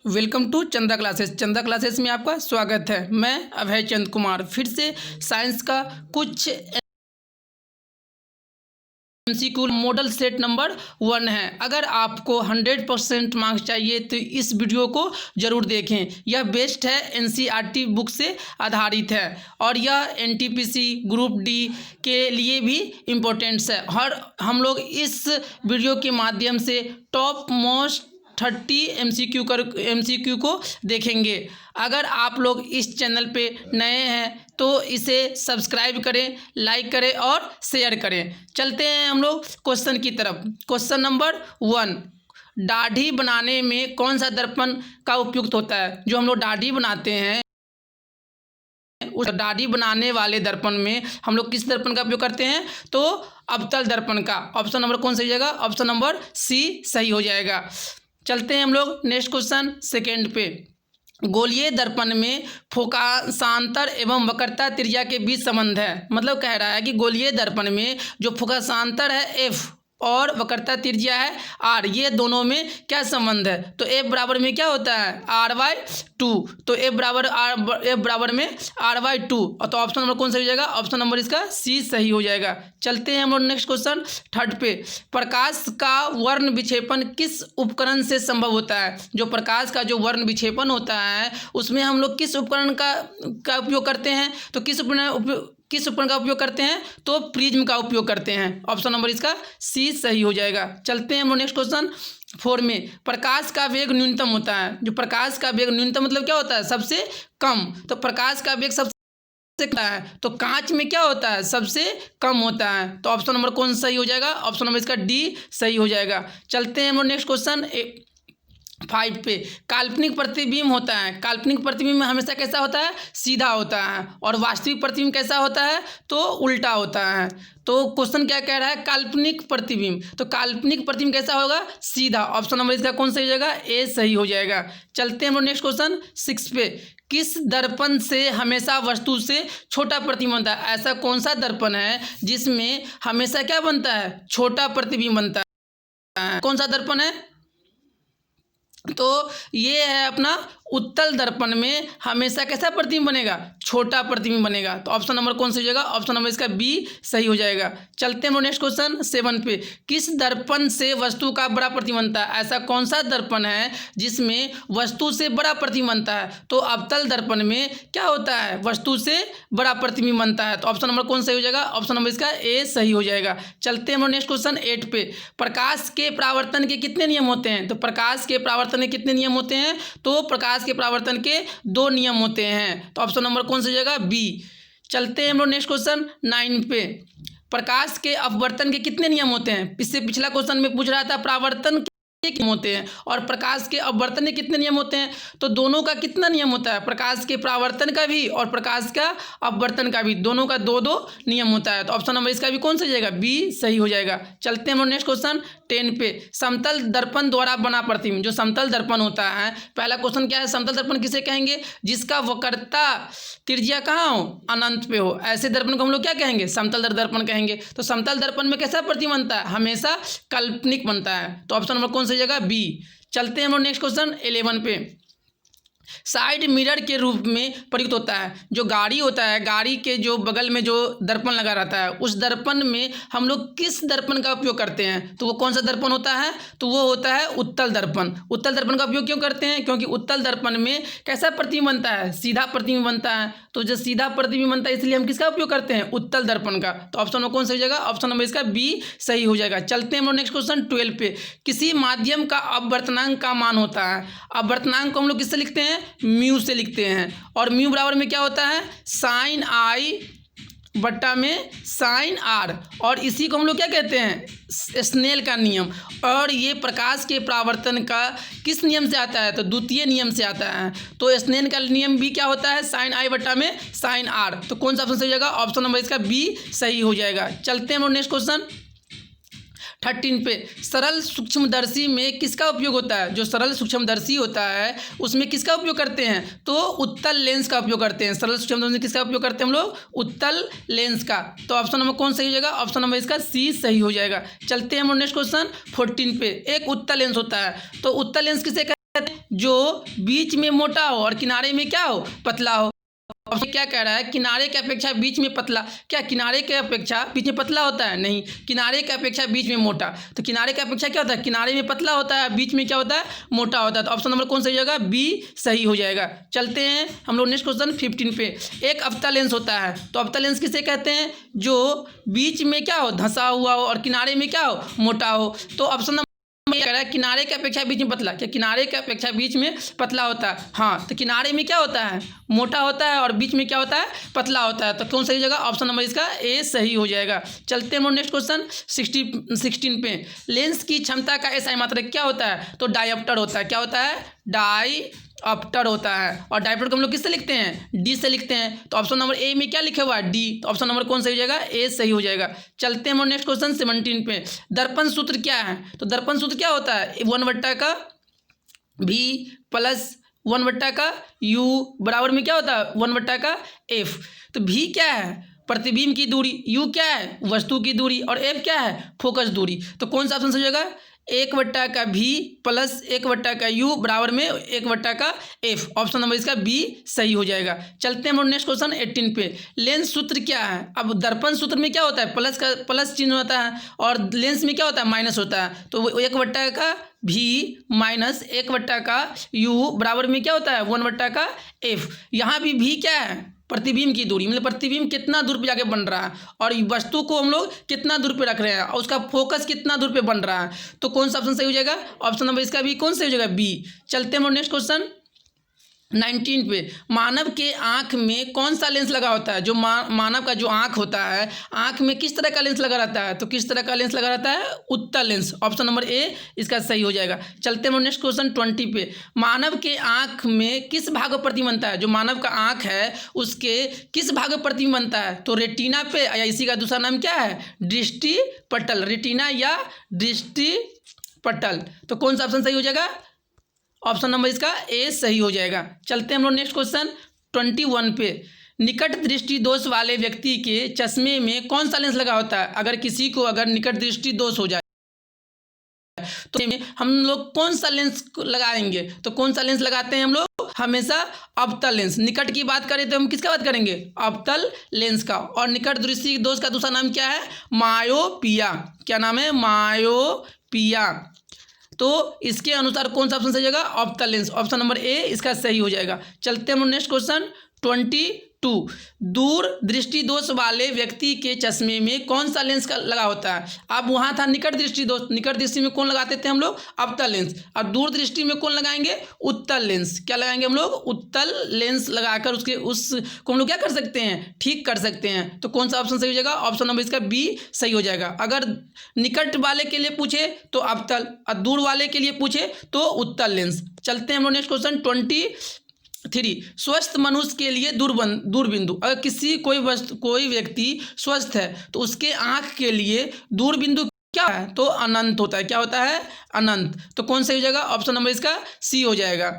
Welcome to चंदा classes. चंदा classes में आपका स्वागत है। मैं अभय चंद कुमार फिर से साइंस का कुछ एमसीक्यू मॉडल सेट नंबर 1 है। अगर आपको 100% मार्क्स चाहिए तो इस वीडियो को ज़रूर देखें। यह बेस्ट है, एनसीईआरटी बुक से आधारित है और यह एनटीपीसी ग्रुप डी के लिए भी इम्पोर्टेंट्स है। और हम लोग इस वीडियो के माध्यम से टॉप मोस्ट 30 एमसीक्यू को देखेंगे। अगर आप लोग इस चैनल पे नए हैं तो इसे सब्सक्राइब करें, लाइक करें और शेयर करें। चलते हैं हम लोग क्वेश्चन की तरफ। क्वेश्चन नंबर 1, दाढ़ी बनाने में कौन सा दर्पण का उपयुक्त होता है? जो हम लोग दाढ़ी बनाते हैं उस दाढ़ी बनाने वाले दर्पण में हम लोग किस दर्पण का उपयोग करते हैं? तो अवतल दर्पण का। ऑप्शन नंबर कौन सही हो जाएगा? ऑप्शन नंबर सी सही हो जाएगा। चलते हैं हम लोग नेक्स्ट क्वेश्चन सेकेंड पे। गोलीय दर्पण में फोकासांतर एवं वक्रता त्रिज्या के बीच संबंध है। मतलब कह रहा है कि गोलीय दर्पण में जो फोकासांतर है F और वक्रता त्रिज्या है R, ये दोनों में क्या संबंध है? तो F बराबर में क्या होता है? R/2। तो F बराबर में R/2। और तो ऑप्शन नंबर कौन सा हो जाएगा? ऑप्शन नंबर इसका सी सही हो जाएगा। चलते हैं हम लोग नेक्स्ट क्वेश्चन थर्ड पे। प्रकाश का वर्ण विक्षेपण किस उपकरण से संभव होता है? जो प्रकाश का जो वर्ण विक्षेपण होता है उसमें हम लोग किस उपकरण का उपयोग करते हैं? तो किस उपकरण का उपयोग करते हैं? तो प्रिज्म का उपयोग करते हैं। ऑप्शन नंबर इसका सी सही हो जाएगा। चलते हैं हम लोग नेक्स्ट क्वेश्चन 4 में। प्रकाश का वेग न्यूनतम होता है। जो प्रकाश का वेग न्यूनतम मतलब क्या होता है? सबसे कम। तो प्रकाश का वेग सबसे कम है तो कांच में क्या होता है? सबसे कम होता है। तो ऑप्शन नंबर कौन सही हो जाएगा? ऑप्शन नंबर इसका डी सही हो जाएगा। चलते हैं हम लोग नेक्स्ट क्वेश्चन 5 पे। काल्पनिक प्रतिबिंब होता है। काल्पनिक प्रतिबिंब हमेशा कैसा होता है? सीधा होता है। और वास्तविक प्रतिबिंब कैसा होता है? तो उल्टा होता है। तो क्वेश्चन क्या कह रहा है? काल्पनिक प्रतिबिंब। तो काल्पनिक प्रतिबिंब कैसा होगा? सीधा। ऑप्शन नंबर इसका कौन सही हो जाएगा? ए सही हो जाएगा। चलते हैं हम लोग नेक्स्ट क्वेश्चन 6 पे। किस दर्पण से हमेशा वस्तु से छोटा प्रतिबिंब बनता है? ऐसा कौन सा दर्पण है जिसमें हमेशा क्या बनता है? छोटा प्रतिबिंब बनता है। कौन सा दर्पण है? तो ये है अपना उत्तल दर्पण में हमेशा कैसा प्रतिबिंब बनेगा? छोटा प्रतिबिंब बनेगा। तो ऑप्शन नंबर कौन सा हो जाएगा? ऑप्शन नंबर इसका बी सही हो जाएगा। चलते हैं नेक्स्ट क्वेश्चन 7 पे। किस दर्पण से वस्तु का बड़ा प्रतिबिंब बनता है? ऐसा कौन सा दर्पण है जिसमें वस्तु से बड़ा प्रतिबिंब बनता है? तो अवतल दर्पण में क्या होता है? वस्तु से बड़ा प्रतिबिंब बनता है। तो ऑप्शन नंबर कौन सही हो जाएगा? ऑप्शन नंबर इसका ए सही हो जाएगा। चलते हैं नेक्स्ट क्वेश्चन 8 पे। प्रकाश के परावर्तन के कितने नियम होते हैं? तो प्रकाश के परावर्तन के कितने नियम होते हैं? तो प्रकाश के परावर्तन के 2 नियम होते हैं। तो ऑप्शन नंबर कौन सा हो जाएगा? बी। चलते हैं हम लोग नेक्स्ट क्वेश्चन 9 पे। प्रकाश के अपवर्तन के कितने नियम होते हैं? इससे पिछला क्वेश्चन में पूछ रहा था परावर्तन के होते हैं और प्रकाश के अपवर्तन के कितने नियम होते हैं? तो दोनों का कितना नियम होता है? प्रकाश के परावर्तन का भी और प्रकाश का अपवर्तन का भी, दोनों का 2-2 नियम होता है। तो ऑप्शन नंबर इसका भी कौन सा जाएगा? बी सही हो जाएगा। चलते हैं हम नेक्स्ट क्वेश्चन 10 पे। समतल दर्पण द्वारा बना प्रतिबिंब। जो समतल दर्पण होता है, पहला क्वेश्चन क्या है? समतल दर्पण किसे कहेंगे? जिसका वक्रता त्रिज्या कहाँ हो? अनंत पे हो। ऐसे दर्पण को हम लोग क्या कहेंगे? समतल दर्पण कहेंगे। तो समतल दर्पण में कैसा प्रतिबिंब बनता है? हमेशा काल्पनिक बनता है। तो ऑप्शन नंबर कौन सा जगह? बी। चलते हैं हम लोग नेक्स्ट क्वेश्चन 11 पे। साइड मिरर के रूप में प्रयुक्त होता है। जो गाड़ी होता है, गाड़ी के जो बगल में जो दर्पण लगा रहता है उस दर्पण में हम लोग किस दर्पण का उपयोग करते हैं? तो वो कौन सा दर्पण होता है? तो वो होता है उत्तल दर्पण। उत्तल दर्पण का उपयोग क्यों करते हैं? क्योंकि उत्तल दर्पण में कैसा प्रतिबिंब बनता है? सीधा प्रतिबिंब बनता है। तो जो सीधा प्रतिबिंब बनता है इसलिए हम किसका उपयोग करते हैं? उत्तल दर्पण का। तो ऑप्शन नंबर कौन सा हो जाएगा? ऑप्शन नंबर इसका बी सही हो जाएगा। चलते हैं हम लोग नेक्स्ट क्वेश्चन 12 पे। किसी माध्यम का अपवर्तनांक का मान होता है। अपवर्तनांक को हम लोग किससे लिखते हैं? म्यू से लिखते हैं। और म्यू बराबर में क्या होता है? साइन आई बट्टा में साइन आर। और इसी को हम लोग क्या कहते हैं? स्नेल का नियम। और ये प्रकाश के परावर्तन का किस नियम से आता है? तो द्वितीय नियम से आता है। तो स्नेल का नियम भी क्या होता है? साइन आई बट्टा में साइन आर। तो कौन सा ऑप्शन सही हो जाएगा? ऑप्शन नंबर इसका बी सही हो जाएगा। चलते हैं हम नेक्स्ट क्वेश्चन 13 पे। सरल सूक्ष्मदर्शी में किसका उपयोग होता है? जो सरल सूक्ष्मदर्शी होता है उसमें किसका उपयोग करते हैं? तो उत्तल लेंस का उपयोग करते हैं। सरल सूक्ष्मदर्शी में किसका उपयोग करते हैं हम लोग? उत्तल लेंस का। तो ऑप्शन नंबर कौन सही हो जाएगा? ऑप्शन नंबर इसका सी सही हो जाएगा। चलते हैं हम नेक्स्ट क्वेश्चन 14 पे। एक उत्तल लेंस होता है। तो उत्तल लेंस किसे कहते हैं? जो बीच में मोटा हो और किनारे में क्या हो, पतला हो। अब क्या कह रहा है, किनारे की अपेक्षा बीच में पतला। क्या किनारे के अपेक्षा बीच में पतला होता है? नहीं, किनारे की अपेक्षा बीच में मोटा। तो किनारे की अपेक्षा क्या होता है, किनारे में पतला होता है, बीच में क्या होता है, मोटा होता है। तो ऑप्शन नंबर कौन सही हो जाएगा, बी सही हो जाएगा। चलते हैं हम लोग नेक्स्ट क्वेश्चन 15 पे। एक अवतल लेंस होता है, तो अवतल लेंस किसे कहते हैं, जो बीच में क्या हो, धंसा हुआ हो और किनारे में क्या हो, मोटा हो। तो ऑप्शन कह रहा है किनारे की अपेक्षा बीच में पतला। क्या किनारे की अपेक्षा बीच में पतला होता है? हाँ, तो किनारे में क्या होता है, मोटा होता है और बीच में क्या होता है, पतला होता है। तो कौन सही जगह, ऑप्शन नंबर इसका ए सही हो जाएगा। चलते हैं नेक्स्ट क्वेश्चन 16 पे। लेंस की क्षमता का एसआई मात्रक क्या होता है, तो डायऑप्टर होता है। क्या होता है, डायऑप्टर होता है। और डायऑप्टर को हम लोग किससे लिखते हैं, डी से लिखते हैं। तो ऑप्शन नंबर ए में क्या लिखा हुआ है, डी। तो ऑप्शन नंबर कौन सही हो जाएगा, ए सही हो जाएगा। चलते हैं नेक्स्ट क्वेश्चन 17 पे। दर्पण सूत्र क्या है, तो दर्पण सूत्र क्या होता है, 1/v प्लस 1/का u बराबर में क्या होता है, 1/का f। तो v क्या है, प्रतिबिंब की दूरी, u क्या है, वस्तु की दूरी, और f क्या है, फोकस दूरी। तो कौन सा ऑप्शन सही हो जाएगा, 1/v प्लस 1/का u बराबर में 1/का f। ऑप्शन नंबर इसका बी सही हो जाएगा। चलते हैं नेक्स्ट क्वेश्चन 18 पे। लेंस सूत्र क्या है, अब दर्पण सूत्र में क्या होता है, प्लस चिन्ह होता है और लेंस में क्या होता है, माइनस होता है। तो 1/का v माइनस 1/का u बराबर में क्या होता है, 1/का f। यहाँ भी v क्या है, प्रतिबिंब की दूरी, मतलब प्रतिबिंब कितना दूर पे जाके बन रहा है और वस्तु को हम लोग कितना दूर पे रख रहे हैं और उसका फोकस कितना दूर पे बन रहा है। तो कौन सा ऑप्शन सही हो जाएगा, ऑप्शन नंबर इसका भी कौन सही हो जाएगा, बी। चलते हैं नेक्स्ट क्वेश्चन 19 पे। मानव के आँख में कौन सा लेंस लगा होता है, जो मानव का जो आँख होता है, आँख में किस तरह का लेंस लगा रहता है, तो किस तरह का लेंस लगा रहता है, उत्तल लेंस। ऑप्शन नंबर ए इसका सही हो जाएगा। चलते हैं नेक्स्ट क्वेश्चन 20 पे। मानव के आँख में किस भाग पर प्रतिबिंब बनता है, जो मानव का आँख है उसके किस भाग पर प्रतिबिंब बनता है, तो रेटिना पे, या इसी का दूसरा नाम क्या है, दृष्टि पटल, रेटिना या दृष्टि पटल। तो कौन सा ऑप्शन सही हो जाएगा, ऑप्शन नंबर इसका ए सही हो जाएगा। चलते हैं हम लोग नेक्स्ट क्वेश्चन 21 पे। निकट दृष्टि दोष वाले व्यक्ति के चश्मे में कौन सा लेंस लगा होता है। अगर किसी को अगर निकट दृष्टि दोष हो जाए तो हम लोग कौन सा लेंस लगाएंगे, तो कौन सा लेंस लगाते हैं हम लोग, हमेशा अवतल लेंस। निकट की बात करें तो हम किसका बात करेंगे, अवतल लेंस का। और निकट दृष्टि दोष का दूसरा नाम क्या है, मायोपिया। क्या नाम है, मायोपिया। तो इसके अनुसार कौन सा ऑप्शन सही हो जाएगा, अवतल लेंस। ऑप्शन नंबर ए इसका सही हो जाएगा। चलते हैं नेक्स्ट क्वेश्चन 22। दूर दृष्टि दोष वाले व्यक्ति के चश्मे में कौन सा लेंस का लगा होता है। अब वहाँ था निकट दृष्टि दोष, निकट दृष्टि में कौन लगाते थे हम लोग, अवतल लेंस। और दूर दृष्टि में कौन लगाएंगे, उत्तल लेंस। क्या लगाएंगे हम लोग, उत्तल लेंस लगाकर उसको हम लोग क्या कर सकते हैं, ठीक कर सकते हैं। तो कौन सा ऑप्शन सही हो जाएगा, ऑप्शन नंबर इसका बी सही हो जाएगा। अगर निकट वाले के लिए पूछे तो अवतल और दूर वाले के लिए पूछे तो उत्तल लेंस। चलते हैं हम लोग नेक्स्ट क्वेश्चन 23। स्वस्थ मनुष्य के लिए दूरबिंदु। अगर कोई व्यक्ति स्वस्थ है तो उसके आँख के लिए दूरबिंदु क्या है, तो अनंत होता है। क्या होता है, अनंत। तो कौन सही हो जाएगा, ऑप्शन नंबर इसका सी हो जाएगा।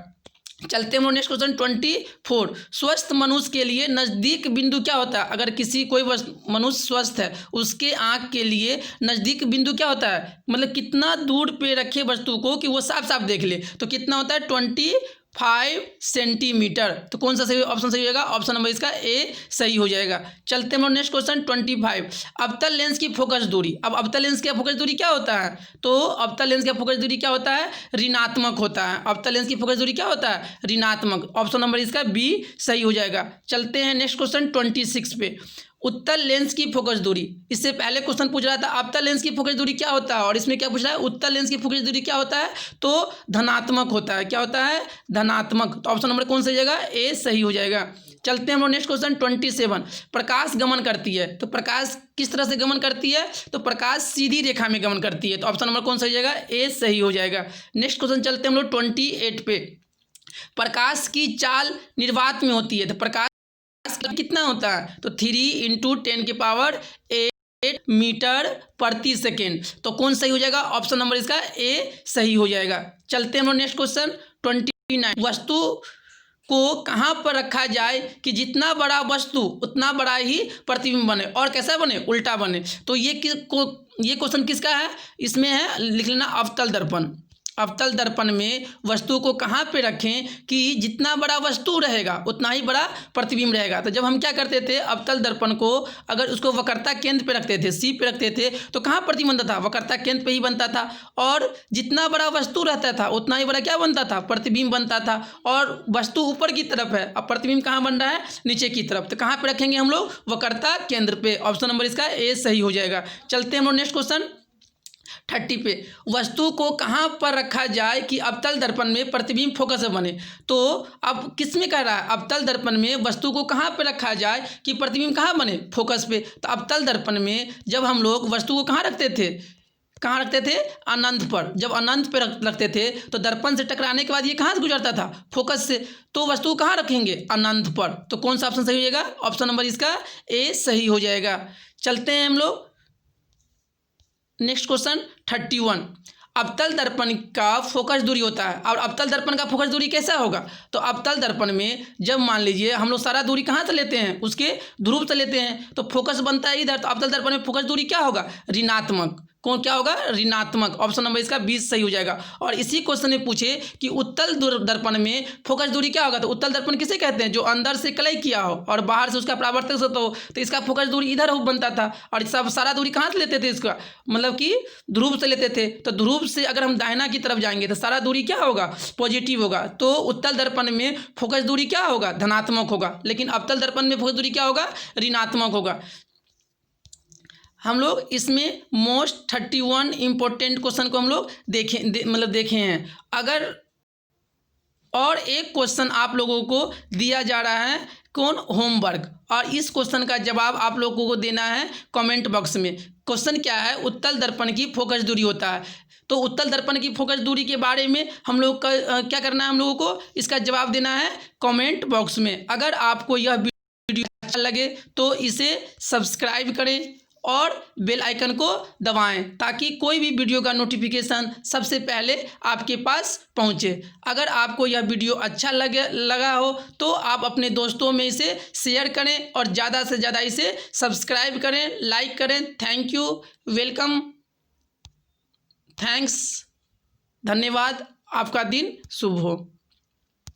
चलते हैं नेक्स्ट क्वेश्चन 24। स्वस्थ मनुष्य के लिए नज़दीक बिंदु क्या होता है। अगर कोई मनुष्य स्वस्थ है उसके आँख के लिए नज़दीक बिंदु क्या होता है, मतलब कितना दूर पे रखे वस्तु को कि वो साफ साफ देख ले, तो कितना होता है, 25 सेंटीमीटर। तो कौन सा सही ऑप्शन सही हो जाएगा, ऑप्शन नंबर इसका ए सही हो जाएगा। चलते हैं नेक्स्ट क्वेश्चन 25। अवतल लेंस की फोकस दूरी। अब अवतल लेंस की फोकस दूरी क्या होता है, तो अवतल लेंस की फोकस दूरी क्या होता है, ऋणात्मक होता है। अवतल लेंस की फोकस दूरी क्या होता है, ऋणात्मक। ऑप्शन नंबर इसका बी सही हो जाएगा। चलते हैं नेक्स्ट क्वेश्चन 26 पे। उत्तल लेंस की फोकस दूरी। इससे पहले क्वेश्चन पूछ रहा था अवतल लेंस की फोकस दूरी क्या होता है, और इसमें क्या पूछ रहा है, उत्तल लेंस की फोकस दूरी क्या होता है, तो धनात्मक होता है। क्या होता है, धनात्मक। तो ऑप्शन नंबर कौन सही हो जाएगा, ए सही हो जाएगा। चलते हैं हम लोग नेक्स्ट क्वेश्चन 27। प्रकाश गमन करती है, तो प्रकाश किस तरह से गमन करती है, तो प्रकाश सीधी रेखा में गमन करती है। तो ऑप्शन नंबर कौन सही हो जाएगा, ए सही हो जाएगा। नेक्स्ट क्वेश्चन चलते हैं हम लोग 28 पे। प्रकाश की चाल निर्वात में होती है, तो प्रकाश कितना होता है, तो 3 × 10⁸ मीटर प्रति सेकेंड। तो कौन सही हो जाएगा, ऑप्शन नंबर इसका ए सही हो जाएगा। चलते हैं हम नेक्स्ट क्वेश्चन 29। वस्तु को कहाँ पर रखा जाए कि जितना बड़ा वस्तु उतना बड़ा ही प्रतिबिंब बने, और कैसा बने, उल्टा बने। तो ये क्वेश्चन किसका है, इसमें है लिख लेना अवतल दर्पण। अवतल दर्पण में वस्तु को कहाँ पे रखें कि जितना बड़ा वस्तु रहेगा उतना ही बड़ा प्रतिबिंब रहेगा। तो जब हम क्या करते थे, अवतल दर्पण को अगर उसको वक्रता केंद्र पे रखते थे, सी पे रखते थे, तो कहाँ प्रतिबिंब बनता था, वक्रता केंद्र पे ही बनता था। और जितना बड़ा वस्तु रहता था उतना ही बड़ा क्या बनता था, प्रतिबिंब बनता था। और वस्तु ऊपर की तरफ है, अब प्रतिबिंब कहाँ बन रहा है, नीचे की तरफ। तो कहाँ पे रखेंगे हम लोग, वक्रता केंद्र पे। ऑप्शन नंबर इसका ए सही हो जाएगा। चलते हैं हम लोग नेक्स्ट क्वेश्चन 30 पे। वस्तु को कहाँ पर रखा जाए कि अवतल दर्पण में प्रतिबिंब फोकस में बने। तो अब किस में कह रहा है, अवतल दर्पण में वस्तु को कहाँ पर रखा जाए कि प्रतिबिंब कहाँ बने, फोकस पे। तो अवतल दर्पण में जब हम लोग वस्तु को कहाँ रखते थे, कहाँ रखते थे, अनंत पर। जब अनंत पर रखते थे तो दर्पण से टकराने के बाद ये कहाँ से गुजरता था, फोकस से। तो वस्तु कहाँ रखेंगे, अनंत पर। तो कौन सा ऑप्शन सही हो जाएगा, ऑप्शन नंबर इसका ए सही हो जाएगा। चलते हैं हम लोग नेक्स्ट क्वेश्चन 31। अवतल दर्पण का फोकस दूरी होता है, और अवतल दर्पण का फोकस दूरी कैसा होगा। तो अवतल दर्पण में जब मान लीजिए हम लोग सारा दूरी कहाँ से लेते हैं, उसके ध्रुव से लेते हैं, तो फोकस बनता है इधर। तो अवतल दर्पण में फोकस दूरी क्या होगा, ऋणात्मक। कौन क्या होगा, ऋणात्मक। ऑप्शन नंबर इसका 20 सही हो जाएगा। और इसी क्वेश्चन में पूछे कि उत्तल दर्पण में फोकस दूरी क्या होगा। तो उत्तल दर्पण किसे कहते हैं, जो अंदर से कलई किया हो और बाहर से उसका परावर्तक होता हो। तो इसका फोकस दूरी इधर बनता था। और सब सारा दूरी कहाँ से लेते थे, इसका मतलब कि ध्रुव से लेते थे। तो ध्रुव से अगर हम दाहिना की तरफ जाएंगे तो सारा दूरी क्या होगा, पॉजिटिव होगा। तो उत्तल दर्पण में फोकस दूरी क्या होगा, धनात्मक होगा। लेकिन अवतल दर्पण में फोकस दूरी क्या होगा, ऋणात्मक होगा। हम लोग इसमें मोस्ट 31 इंपॉर्टेंट क्वेश्चन को हम लोग देखे हैं। अगर और एक क्वेश्चन आप लोगों को दिया जा रहा है, कौन, होमवर्क। और इस क्वेश्चन का जवाब आप लोगों को देना है कमेंट बॉक्स में। क्वेश्चन क्या है, उत्तल दर्पण की फोकस दूरी होता है। तो उत्तल दर्पण की फोकस दूरी के बारे में हम लोग का क्या करना है, हम लोगों को इसका जवाब देना है कमेंट बॉक्स में। अगर आपको यह वीडियो अच्छा लगे तो इसे सब्सक्राइब करें और बेल आइकन को दबाएं, ताकि कोई भी वीडियो का नोटिफिकेशन सबसे पहले आपके पास पहुंचे। अगर आपको यह वीडियो अच्छा लगा हो तो आप अपने दोस्तों में इसे शेयर करें और ज़्यादा से ज़्यादा इसे सब्सक्राइब करें, लाइक करें। थैंक यू, वेलकम, थैंक्स, धन्यवाद। आपका दिन शुभ हो।